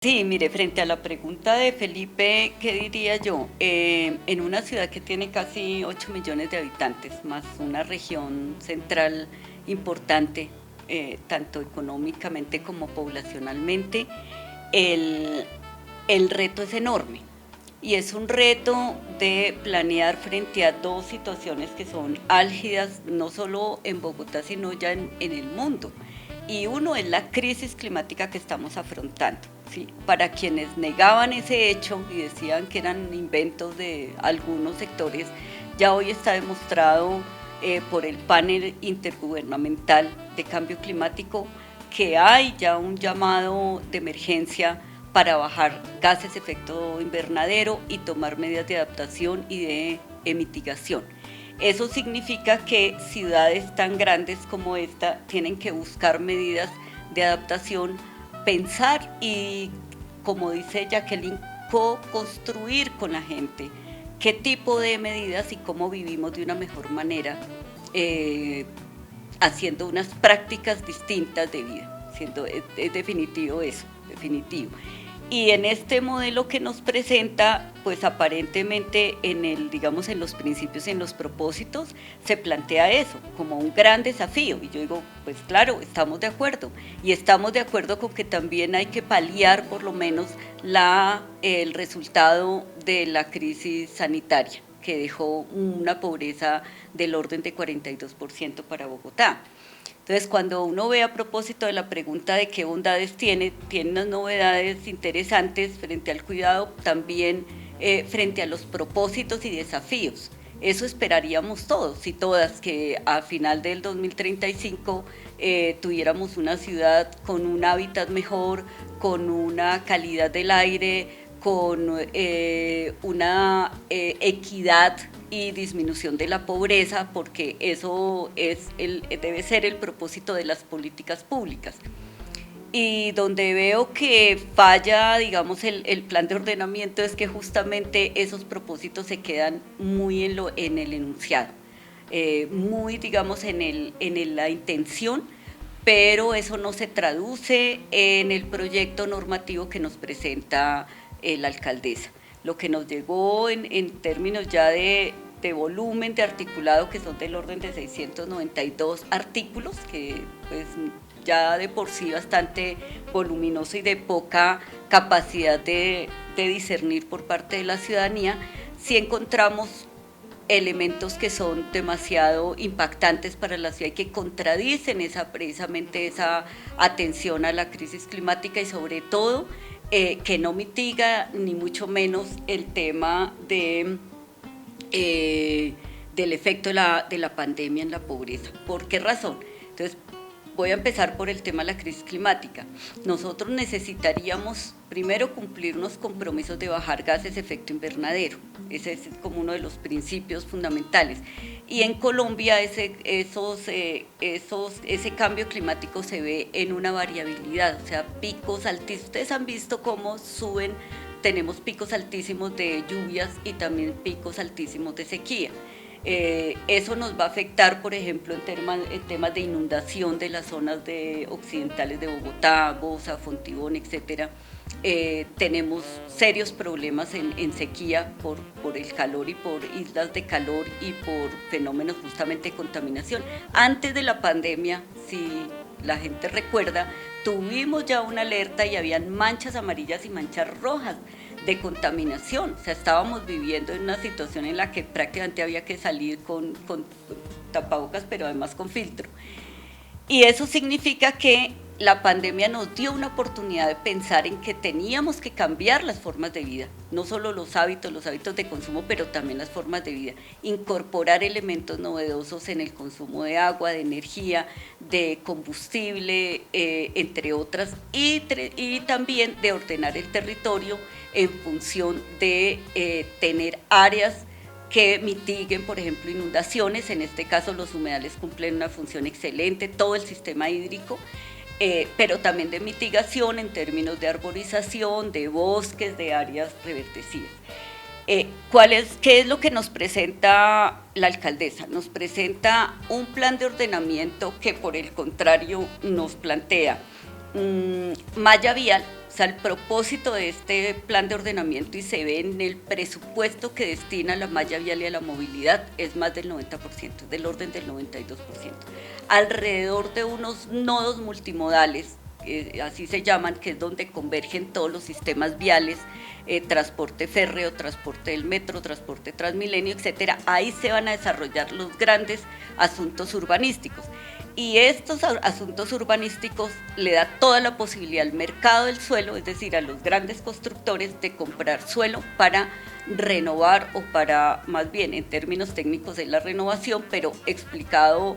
Sí, mire, frente a la pregunta de Felipe, ¿qué diría yo? En una ciudad que tiene casi 8 millones de habitantes, más una región central importante, tanto económicamente como poblacionalmente, el, el reto es enorme. Y es un reto de planear frente a dos situaciones que son álgidas, no solo en Bogotá, sino ya en el mundo. Y uno es la crisis climática que estamos afrontando. ¿Sí? Para quienes negaban ese hecho y decían que eran inventos de algunos sectores, ya hoy está demostrado por el panel intergubernamental de cambio climático que hay ya un llamado de emergencia para bajar gases de efecto invernadero y tomar medidas de adaptación y de mitigación. Eso significa que ciudades tan grandes como esta tienen que buscar medidas de adaptación, pensar y, como dice Jacqueline, co-construir con la gente qué tipo de medidas y cómo vivimos de una mejor manera, eh, haciendo unas prácticas distintas de vida. Es definitivo eso, definitivo. Y en este modelo que nos presenta, pues aparentemente en el, digamos, en los principios, en los propósitos, se plantea eso como un gran desafío. Y yo digo, pues claro, estamos de acuerdo. Y estamos de acuerdo con que también hay que paliar por lo menos el resultado de la crisis sanitaria, que dejó una pobreza del orden de 42% para Bogotá. Entonces, cuando uno ve a propósito de la pregunta de qué bondades tiene unas novedades interesantes frente al cuidado, también frente a los propósitos y desafíos. Eso esperaríamos todos y todas, que a final del 2035 tuviéramos una ciudad con un hábitat mejor, con una calidad del aire, con una equidad y disminución de la pobreza, porque eso debe ser el propósito de las políticas públicas. Y donde veo que falla, digamos, el plan de ordenamiento es que justamente esos propósitos se quedan muy en el enunciado, muy, digamos, la intención, pero eso no se traduce en el proyecto normativo que nos presenta la alcaldesa. Lo que nos llegó en términos ya de volumen de articulado, que son del orden de 692 artículos, que pues ya de por sí bastante voluminoso y de poca capacidad de discernir por parte de la ciudadanía, sí encontramos elementos que son demasiado impactantes para la ciudad y que contradicen precisamente esa atención a la crisis climática y sobre todo que no mitiga ni mucho menos el tema del efecto de la pandemia en la pobreza. ¿Por qué razón? Entonces, voy a empezar por el tema de la crisis climática. Nosotros necesitaríamos primero cumplir unos compromisos de bajar gases de efecto invernadero. Ese es como uno de los principios fundamentales. Y en Colombia ese cambio climático se ve en una variabilidad, o sea, picos altísimos. Ustedes han visto cómo suben, tenemos picos altísimos de lluvias y también picos altísimos de sequía. Eso nos va a afectar, por ejemplo, en temas de inundación de las zonas occidentales de Bogotá, Bosa, Fontibón, etcétera. Tenemos serios problemas en sequía por el calor y por islas de calor y por fenómenos justamente de contaminación. Antes de la pandemia, si la gente recuerda, tuvimos ya una alerta y habían manchas amarillas y manchas rojas de contaminación. O sea, estábamos viviendo en una situación en la que prácticamente había que salir con tapabocas, pero además con filtro. Y eso significa que la pandemia nos dio una oportunidad de pensar en que teníamos que cambiar las formas de vida, no solo los hábitos de consumo, pero también las formas de vida, incorporar elementos novedosos en el consumo de agua, de energía, de combustible, entre otras, y también de ordenar el territorio en función de tener áreas que mitiguen, por ejemplo, inundaciones. En este caso los humedales cumplen una función excelente, todo el sistema hídrico, pero también de mitigación en términos de arborización, de bosques, de áreas revertecidas. ¿Qué es lo que nos presenta la alcaldesa? Nos presenta un plan de ordenamiento que, por el contrario, nos plantea malla vial, o sea, el propósito de este plan de ordenamiento y se ve en el presupuesto que destina a la malla vial y a la movilidad es más del 90%, del orden del 92%. Alrededor de unos nodos multimodales, así se llaman, que es donde convergen todos los sistemas viales, transporte férreo, transporte del metro, transporte Transmilenio, etcétera. Ahí se van a desarrollar los grandes asuntos urbanísticos. Y estos asuntos urbanísticos le da toda la posibilidad al mercado del suelo, es decir, a los grandes constructores, de comprar suelo para renovar, o para, más bien en términos técnicos es la renovación, pero explicado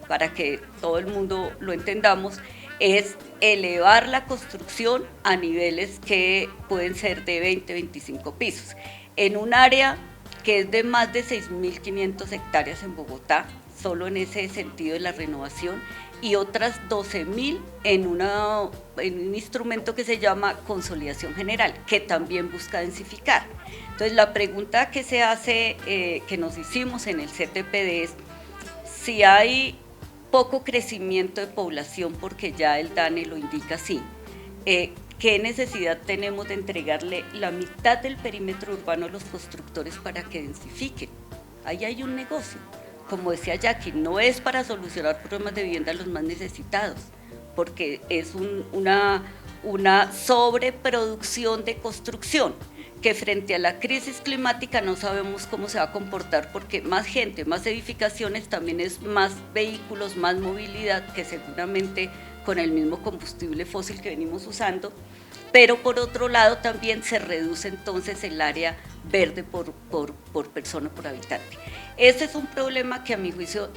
para que todo el mundo lo entendamos, es elevar la construcción a niveles que pueden ser de 20, 25 pisos. En un área que es de más de 6.500 hectáreas en Bogotá, solo en ese sentido de la renovación, y otras 12.000 en un instrumento que se llama consolidación general, que también busca densificar. Entonces, la pregunta que se hace, que nos hicimos en el CTPD es si hay poco crecimiento de población, porque ya el DANE lo indica así, ¿qué necesidad tenemos de entregarle la mitad del perímetro urbano a los constructores para que densifiquen? Ahí hay un negocio. Como decía Jackie, no es para solucionar problemas de vivienda a los más necesitados, porque es una sobreproducción de construcción, que frente a la crisis climática no sabemos cómo se va a comportar, porque más gente, más edificaciones, también es más vehículos, más movilidad, que seguramente con el mismo combustible fósil que venimos usando, pero por otro lado también se reduce entonces el área verde por persona, por habitante. Ese es un problema que a mi juicio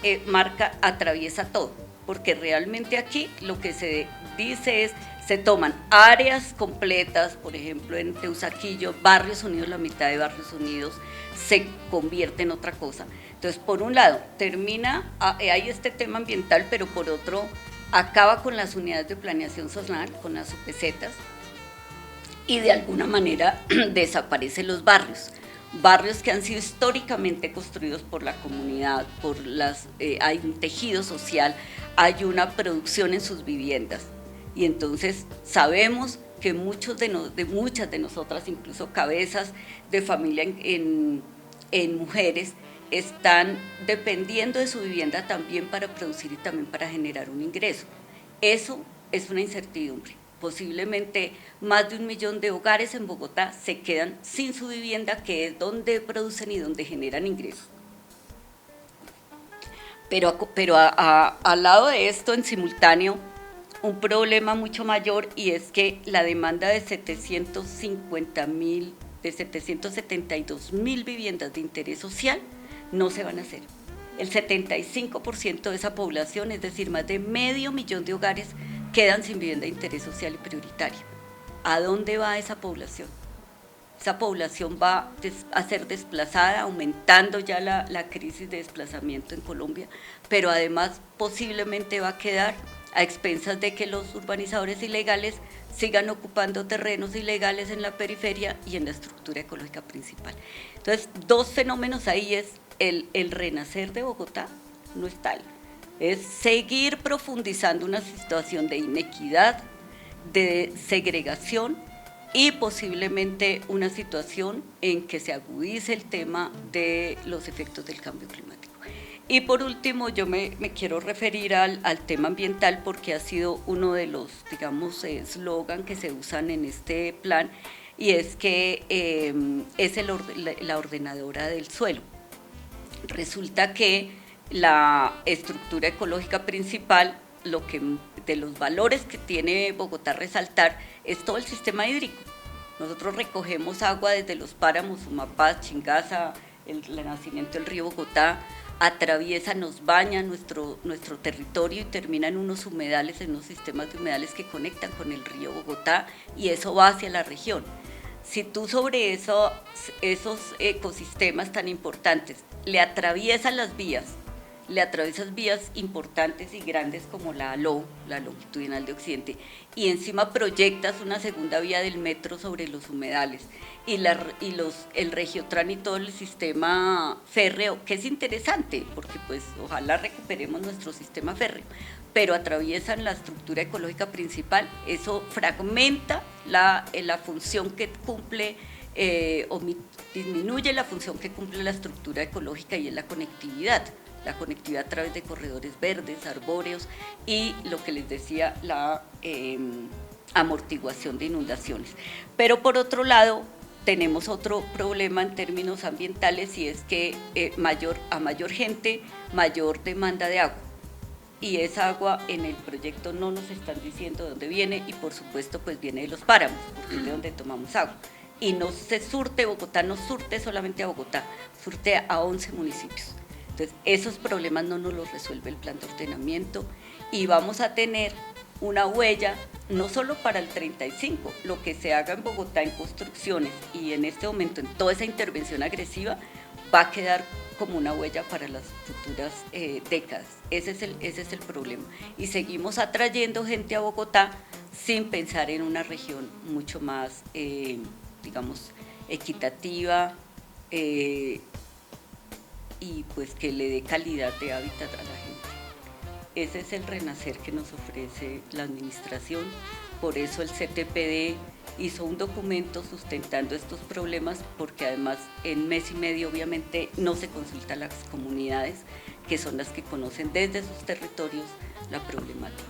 atraviesa todo, porque realmente aquí lo que se dice es, se toman áreas completas, por ejemplo en Teusaquillo, Barrios Unidos, la mitad de Barrios Unidos se convierte en otra cosa. Entonces, por un lado, hay este tema ambiental, pero por otro, acaba con las unidades de planeación zonal, con las UPZs, y de alguna manera desaparecen los barrios que han sido históricamente construidos por la comunidad, hay un tejido social, hay una producción en sus viviendas, y entonces sabemos que muchas de nosotras, incluso cabezas de familia en mujeres, están dependiendo de su vivienda también para producir y también para generar un ingreso. Eso es una incertidumbre. Posiblemente más de 1 millón de hogares en Bogotá se quedan sin su vivienda, que es donde producen y donde generan ingresos. Pero al lado de esto, en simultáneo, un problema mucho mayor, y es que la demanda de 772.000 viviendas de interés social no se van a hacer. El 75% de esa población, es decir, más de 500.000 de hogares, quedan sin vivienda de interés social y prioritario. ¿A dónde va esa población? Esa población va a ser desplazada, aumentando ya la crisis de desplazamiento en Colombia, pero además posiblemente va a quedar a expensas de que los urbanizadores ilegales sigan ocupando terrenos ilegales en la periferia y en la estructura ecológica principal. Entonces, dos fenómenos ahí es el renacer de Bogotá, no es tal, es seguir profundizando una situación de inequidad, de segregación y posiblemente una situación en que se agudice el tema de los efectos del cambio climático. Y por último, yo me quiero referir al tema ambiental, porque ha sido uno de los, digamos, eslogan que se usan en este plan, y es que es la ordenadora del suelo. Resulta que la estructura ecológica principal, de los valores que tiene Bogotá resaltar, es todo el sistema hídrico. Nosotros recogemos agua desde los páramos, Sumapaz, Chingaza, el nacimiento del río Bogotá, atraviesa, nos baña nuestro territorio y termina en unos humedales, en unos sistemas de humedales que conectan con el río Bogotá, y eso va hacia la región. Si tú sobre esos ecosistemas tan importantes le atraviesas las vías, le atraviesas vías importantes y grandes como la ALO, la longitudinal de Occidente, y encima proyectas una segunda vía del metro sobre los humedales y, el Regiotran y todo el sistema férreo, que es interesante, porque pues ojalá recuperemos nuestro sistema férreo, pero atraviesan la estructura ecológica principal, eso fragmenta la función que cumple o disminuye la función que cumple la estructura ecológica, y es la conectividad a través de corredores verdes, arbóreos y lo que les decía, la amortiguación de inundaciones. Pero por otro lado, tenemos otro problema en términos ambientales, y es que a mayor gente, mayor demanda de agua. Y esa agua en el proyecto no nos están diciendo de dónde viene, y por supuesto pues viene de los páramos, porque es de donde tomamos agua. Y no se surte, Bogotá no surte solamente a Bogotá, surte a 11 municipios. Entonces, esos problemas no nos los resuelve el plan de ordenamiento, y vamos a tener una huella, no solo para el 35, lo que se haga en Bogotá en construcciones y en este momento en toda esa intervención agresiva, va a quedar como una huella para las futuras décadas. Ese es el problema. Y seguimos atrayendo gente a Bogotá sin pensar en una región mucho más, digamos, equitativa, y pues que le dé calidad de hábitat a la gente. Ese es el renacer que nos ofrece la administración. Por eso el CTPD hizo un documento sustentando estos problemas, porque además en mes y medio obviamente no se consulta a las comunidades, que son las que conocen desde sus territorios la problemática.